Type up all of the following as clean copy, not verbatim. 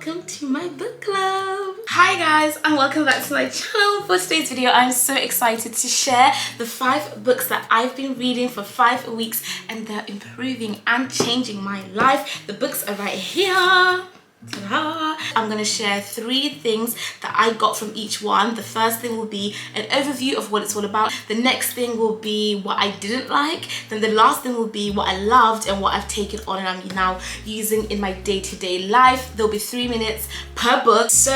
welcome to my book club. Hi guys, and welcome back to my channel. For today's video, I'm so excited to share the 5 books that I've been reading for 5 weeks and they're improving and changing my life. The books are right here. Ta-da! I'm going to share 3 things that I got from each one. The first thing will be an overview of what it's all about. The next thing will be what I didn't like. Then the last thing will be what I loved and what I've taken on and I'm now using in my day-to-day life. There'll be 3 minutes per book. So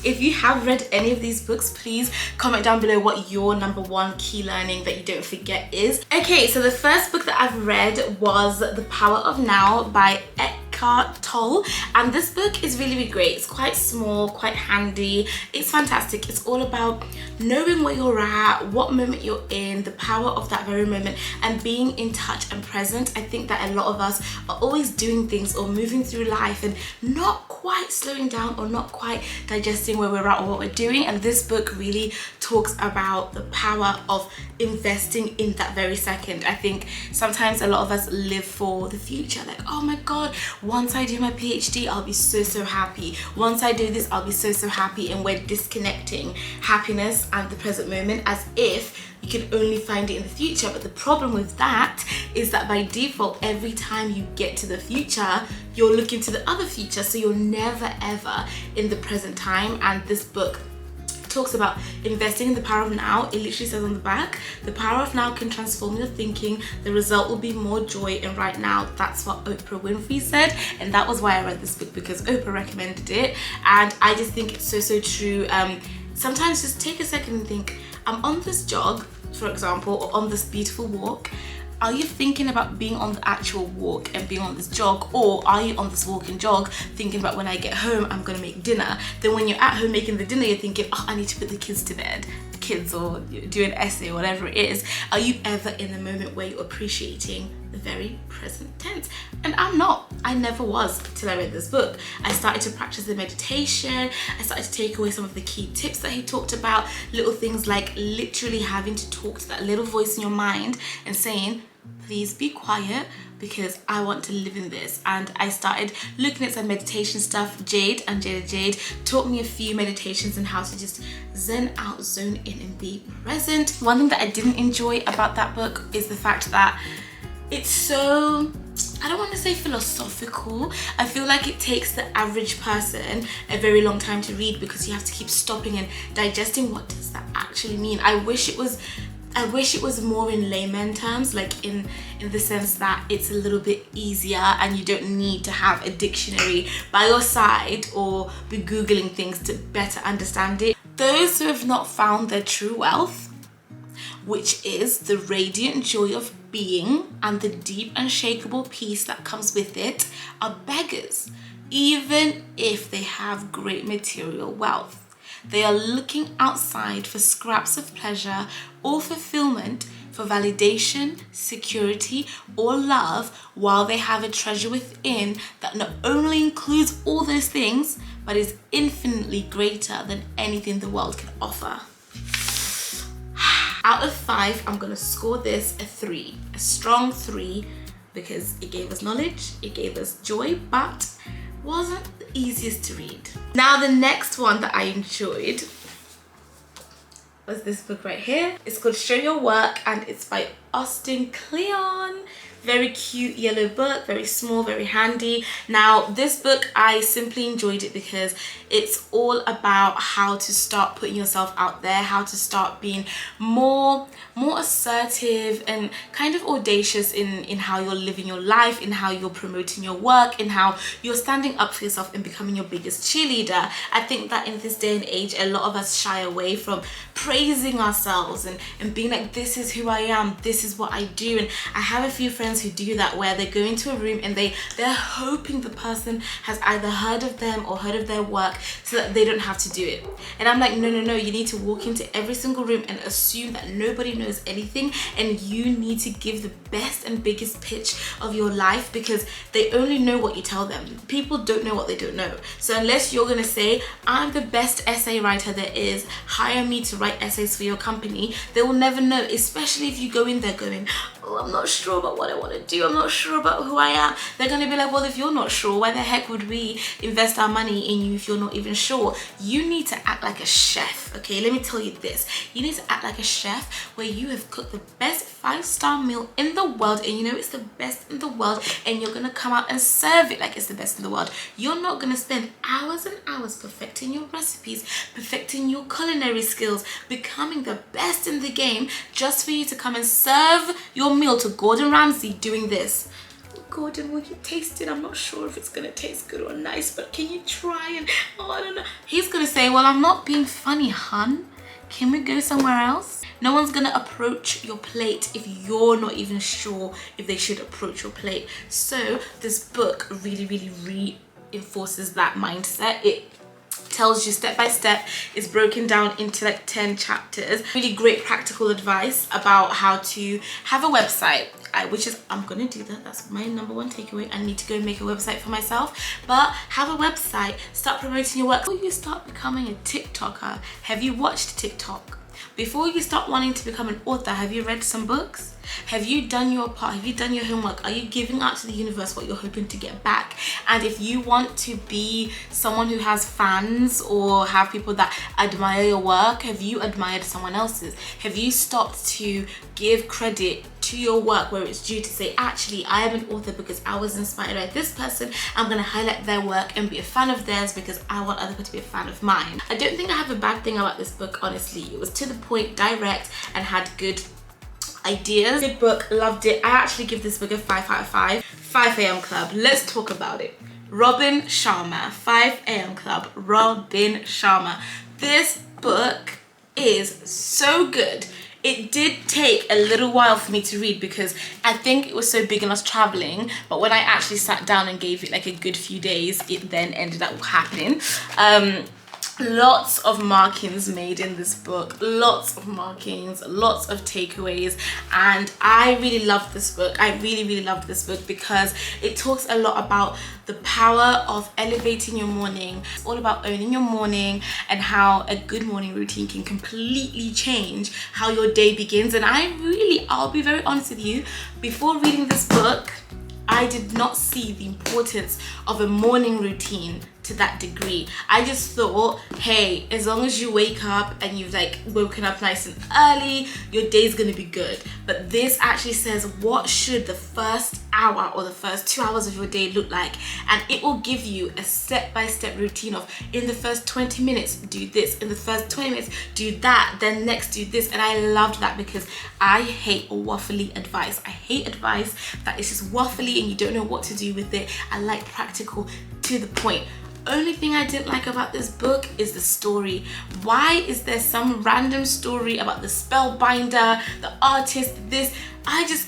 if you have read any of these books, please comment down below what your #1 key learning that you don't forget is. Okay, so the first book that I've read was The Power of Now by Eckhart Tolle, and this book is really great. It's quite small, quite handy. It's fantastic. It's all about knowing where you're at, what moment you're in, the power of that very moment, and being in touch and present. I think that a lot of us are always doing things or moving through life and not quite slowing down or not quite digesting where we're at or what we're doing, and this book really talks about the power of investing in that very second. I think sometimes a lot of us live for the future, like, oh my god, once I do my PhD I'll be so happy, once I do this I'll be so happy, and we're disconnecting happiness and the present moment as if you can only find it in the future. But the problem with that is that by default, every time you get to the future, you're looking to the other future, so you're never ever in the present time. And this book talks about investing in the power of now. It literally says on the back, the power of now can transform your thinking. The result will be more joy in right now. That's what Oprah Winfrey said, and that was why I read this book, because Oprah recommended it, and I just think it's so true. Sometimes just take a second and think, I'm on this jog, for example, or on this beautiful walk. Are you thinking about being on the actual walk and being on this jog, or are you on this walk and jog thinking about when I get home I'm gonna make dinner? Then when you're at home making the dinner, you're thinking, oh, I need to put the kids to bed, or do an essay or whatever it is. Are you ever in the moment where you're appreciating the very present tense? And I'm not. I never was till I read this book. I started to practice the meditation. I started to take away some of the key tips that he talked about. Little things like literally having to talk to that little voice in your mind and saying, please be quiet because I want to live in this. And I started looking at some meditation stuff. Jade taught me a few meditations and how to just zen out, zone in and be present. One thing that I didn't enjoy about that book is the fact that it's so, I don't want to say philosophical. I feel like it takes the average person a very long time to read because you have to keep stopping and digesting what does that actually mean. I wish it was more in layman terms, like in the sense that it's a little bit easier and you don't need to have a dictionary by your side or be Googling things to better understand it. Those who have not found their true wealth, which is the radiant joy of being and the deep unshakable peace that comes with it, are beggars, even if they have great material wealth. They are looking outside for scraps of pleasure or fulfillment, for validation, security, or love, while they have a treasure within that not only includes all those things, but is infinitely greater than anything the world can offer. Out of 5, I'm gonna score this a 3, a strong 3, because it gave us knowledge, it gave us joy, but wasn't the easiest to read. Now the next one that I enjoyed was this book right here. It's called Show Your Work and it's by Austin Kleon. Very cute yellow book, very small, very handy. Now this book, I simply enjoyed it because it's all about how to start putting yourself out there, how to start being more assertive and kind of audacious in how you're living your life, in how you're promoting your work, in how you're standing up for yourself and becoming your biggest cheerleader. I think that in this day and age, a lot of us shy away from praising ourselves and being like, this is who I am, this is what I do. And I have a few friends who do that, where they go into a room and they're hoping the person has either heard of them or heard of their work so that they don't have to do it. And I'm like, no, you need to walk into every single room and assume that nobody knows anything, and you need to give the best and biggest pitch of your life, because they only know what you tell them. People don't know what they don't know. So unless you're gonna say, I'm the best essay writer there is, hire me to write essays for your company, they will never know, especially if you go in there going, oh, I'm not sure about what I want to do, I'm not sure about who I am, they're going to be like, well, if you're not sure, why the heck would we invest our money in you if you're not even sure? You need to act like a chef, okay? Let me tell you this. You need to act like a chef where you have cooked the best 5-star meal in the world, and you know it's the best in the world, and you're going to come out and serve it like it's the best in the world. You're not going to spend hours and hours perfecting your recipes, perfecting your culinary skills, becoming the best in the game just for you to come and serve your meal to Gordon Ramsay doing this. Gordon, will you taste it? I'm not sure if it's gonna taste good or nice, but can you try? And oh, I don't know. He's gonna say, well, I'm not being funny, hun. Can we go somewhere else? No one's gonna approach your plate if you're not even sure if they should approach your plate. So this book really reinforces that mindset. It tells you step by step. It's broken down into like 10 chapters. Really great practical advice about how to have a website, which is, I'm gonna do that. That's my #1 takeaway. I need to go make a website for myself. But have a website, start promoting your work. Before you start becoming a TikToker, have you watched TikTok? Before you start wanting to become an author, have you read some books? Have you done your part? Have you done your homework? Are you giving out to the universe what you're hoping to get back? And if you want to be someone who has fans or have people that admire your work, have you admired someone else's? Have you stopped to give credit to your work where it's due, to say, actually, I am an author because I was inspired by this person. I'm going to highlight their work and be a fan of theirs because I want other people to be a fan of mine. I don't think I have a bad thing about this book, honestly. It was to the point, direct, and had good ideas. Good book, loved it. I actually give this book a 5 out of 5. 5 a.m. Club, let's talk about it. Robin Sharma, 5 a.m. Club, Robin Sharma. This book is so good. It did take a little while for me to read because I think it was so big and I was traveling, but when I actually sat down and gave it like a good few days, it then ended up happening. Lots of markings made in this book, lots of markings, lots of takeaways, and I really loved this book. I really loved this book because it talks a lot about the power of elevating your morning. It's all about owning your morning and how a good morning routine can completely change how your day begins. And I'll be very honest with you, before reading this book, I did not see the importance of a morning routine to that degree. I just thought, hey, as long as you wake up and you've like woken up nice and early, your day's gonna be good. But this actually says, what should the first hour or the first 2 hours of your day look like? And it will give you a step-by-step routine of, in the first 20 minutes, do this. In the first 20 minutes, do that. Then next, do this. And I loved that because I hate waffly advice. I hate advice that is just waffly and you don't know what to do with it. I like practical, to the point. Only thing I didn't like about this book is the story. Why is there some random story about the spellbinder, the artist, this?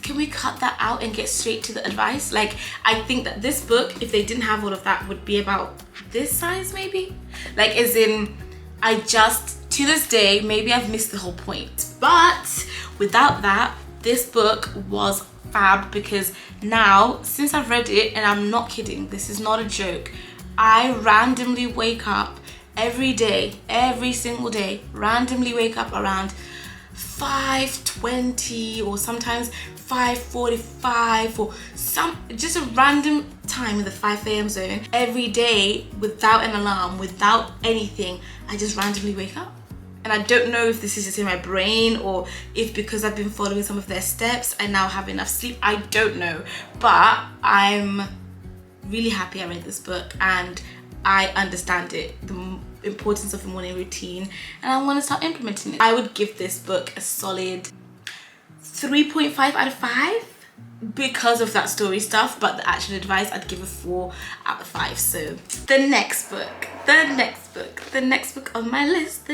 Can we cut that out and get straight to the advice? Like, I think that this book, if they didn't have all of that, would be about this size maybe? Like, as in, to this day, maybe I've missed the whole point. But without that, this book was fab, because now, since I've read it, and I'm not kidding, this is not a joke, I randomly wake up every day, every single day, randomly wake up around 5:20 or sometimes 5:45 or just a random time in the 5 a.m. zone every day without an alarm, without anything. I just randomly wake up. And I don't know if this is just in my brain or if because I've been following some of their steps I now have enough sleep. I don't know, but I'm really happy I read this book and I understand it, the importance of a morning routine, and I want to start implementing it. I would give this book a solid 3.5 out of 5 because of that story stuff, but the actual advice I'd give a 4 out of 5. So the next book on my list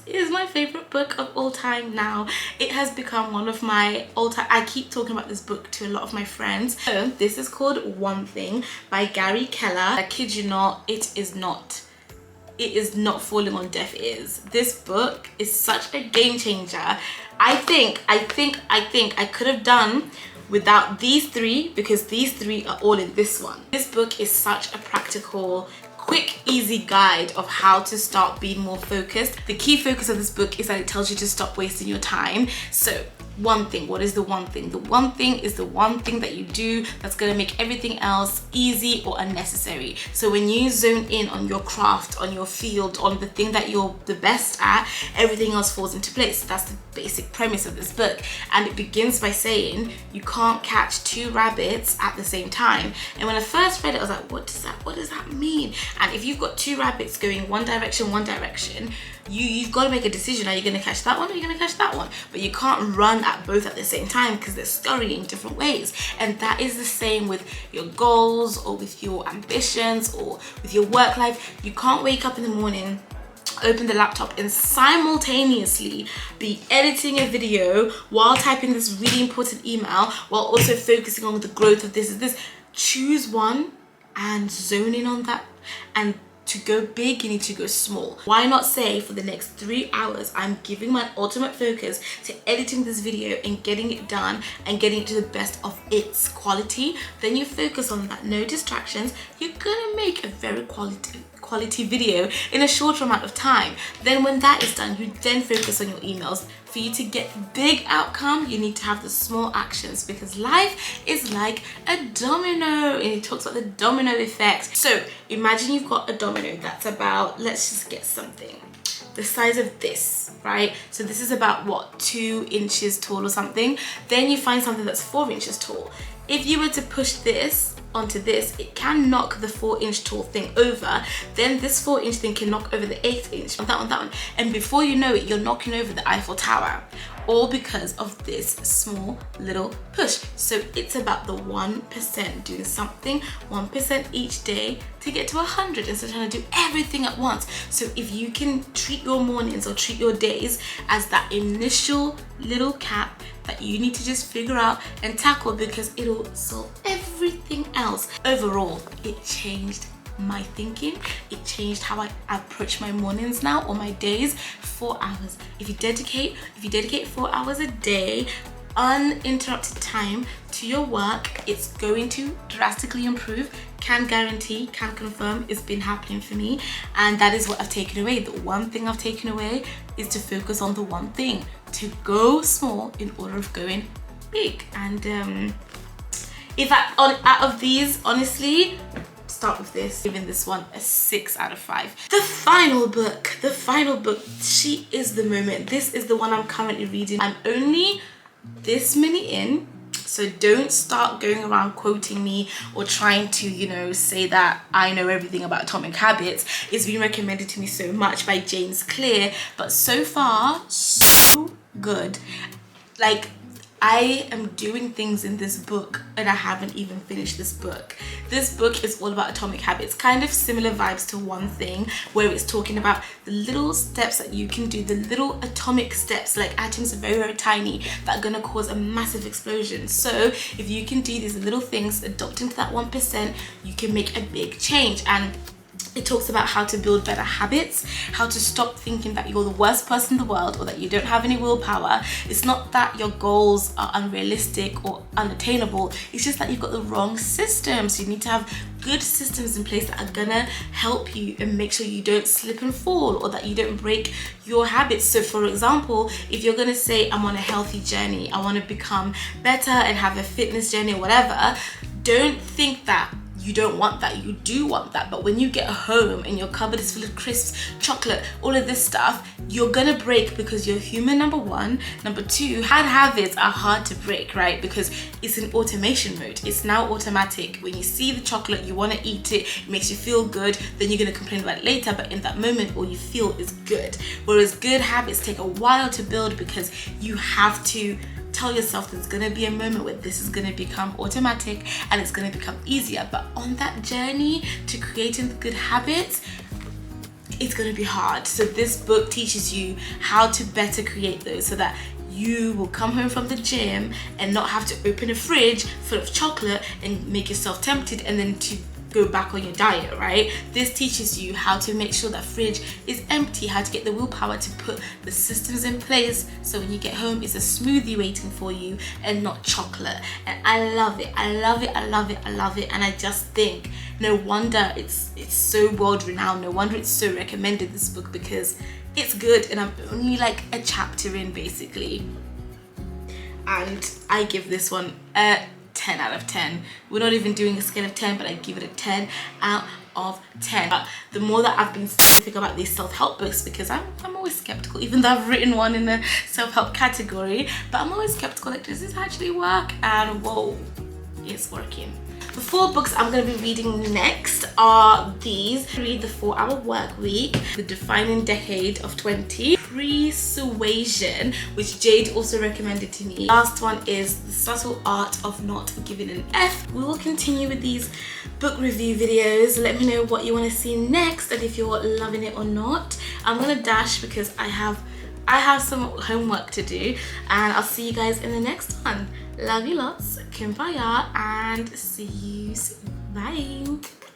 is my favorite book of all time now. It has become one of my all-time, I keep talking about this book to a lot of my friends. So this is called One Thing by Gary Keller. I kid you not, it is not falling on deaf ears. This book is such a game changer. I think I could have done without these three, because these three are all in this one. This book is such a practical, quick, easy guide of how to start being more focused. The key focus of this book is that it tells you to stop wasting your time. So one thing. What is the one thing? The one thing is the one thing that you do that's going to make everything else easy or unnecessary. So when you zone in on your craft, on your field, on the thing that you're the best at, everything else falls into place. That's the basic premise of this book. And it begins by saying you can't catch two rabbits at the same time. And when I first read it, I was like, what does that mean? And if you've got two rabbits going one direction, you've got to make a decision. Are you going to catch that one or are you going to catch that one? But you can't run at both at the same time because they're scurrying different ways. And that is the same with your goals or with your ambitions or with your work life. You can't wake up in the morning, open the laptop and simultaneously be editing a video while typing this really important email while also focusing on the growth of this. Choose one and zone in on that. And to go big, you need to go small. Why not say for the next 3 hours, I'm giving my ultimate focus to editing this video and getting it done and getting it to the best of its quality. Then you focus on that, no distractions. You're gonna make a very quality video in a shorter amount of time. Then when that is done, you then focus on your emails. For you to get big outcome, you need to have the small actions because life is like a domino, and it talks about the domino effect. So imagine you've got a domino that's about, let's just get something the size of this, right? So this is about what, 2 inches tall or something. Then you find something that's 4 inches tall. If you were to push this onto this, it can knock the 4-inch tall thing over. Then this 4-inch thing can knock over the 8-inch, that one. And before you know it, you're knocking over the Eiffel Tower, all because of this small little push. So it's about the 1%, doing something 1% each day to get to 100 instead of trying to do everything at once. So if you can treat your mornings or treat your days as that initial little cap that you need to just figure out and tackle, because it'll solve everything else. Overall, it changed my thinking. It changed how I approach my mornings now or my days. 4 hours. If you dedicate 4 hours a day, uninterrupted time to your work, it's going to drastically improve. Can guarantee, can confirm, it's been happening for me, and that is what I've taken away. The one thing I've taken away is to focus on the one thing, to go small in order of going big. And if out of these, honestly, start with this, giving this one a 6 out of 5. The final book, She Is the Moment. This is the one I'm currently reading. I'm only this many in, so don't start going around quoting me or trying to, say that I know everything about Atomic Habits. It's been recommended to me so much by James Clear, but so far, so good. Like, I am doing things in this book and I haven't even finished this book. This book is all about Atomic Habits, kind of similar vibes to One Thing, where it's talking about the little steps that you can do, the little atomic steps, like atoms are very, very tiny, that are gonna cause a massive explosion. So if you can do these little things, adopt into that 1%, you can make a big change. And it talks about how to build better habits, how to stop thinking that you're the worst person in the world or that you don't have any willpower. It's not that your goals are unrealistic or unattainable. It's just that you've got the wrong systems. You need to have good systems in place that are gonna help you and make sure you don't slip and fall or that you don't break your habits. So for example, if you're gonna say, I'm on a healthy journey, I wanna become better and have a fitness journey or whatever, don't think that you don't want that. You do want that. But when you get home and your cupboard is full of crisps, chocolate, all of this stuff, you're gonna break because you're human, number one. Number two, bad habits are hard to break, right? Because it's in automation mode. It's now automatic. When you see the chocolate, you wanna eat it, it makes you feel good, then you're gonna complain about it later, but in that moment, all you feel is good. Whereas good habits take a while to build because you have to tell yourself there's gonna be a moment where this is gonna become automatic and it's gonna become easier. But on that journey to creating the good habits, it's gonna be hard. So this book teaches you how to better create those so that you will come home from the gym and not have to open a fridge full of chocolate and make yourself tempted and then to go back on your diet, right? This teaches you how to make sure that fridge is empty, how to get the willpower to put the systems in place so when you get home it's a smoothie waiting for you and not chocolate. And I love it. I love it. I love it. I love it. And I just think no wonder it's so world renowned. No wonder it's so recommended, this book, because it's good and I'm only like a chapter in basically. and I give this one a 10 out of 10. We're not even doing a scale of 10, but I give it a 10 out of 10. But the more that I've been specific about these self-help books, because I'm always skeptical, even though I've written one in the self-help category, but I'm always skeptical, like, does this actually work? And whoa, it's working. The 4 books I'm going to be reading next are these. Read The 4-Hour Work Week, The Defining Decade of 20, Persuasion, which Jade also recommended to me. Last one is The Subtle Art of Not Giving an F. We will continue with these book review videos. Let me know what you want to see next and if you're loving it or not. I'm going to dash because I have some homework to do, and I'll see you guys in the next one. Love you lots, kumbaya, and see you soon. Bye.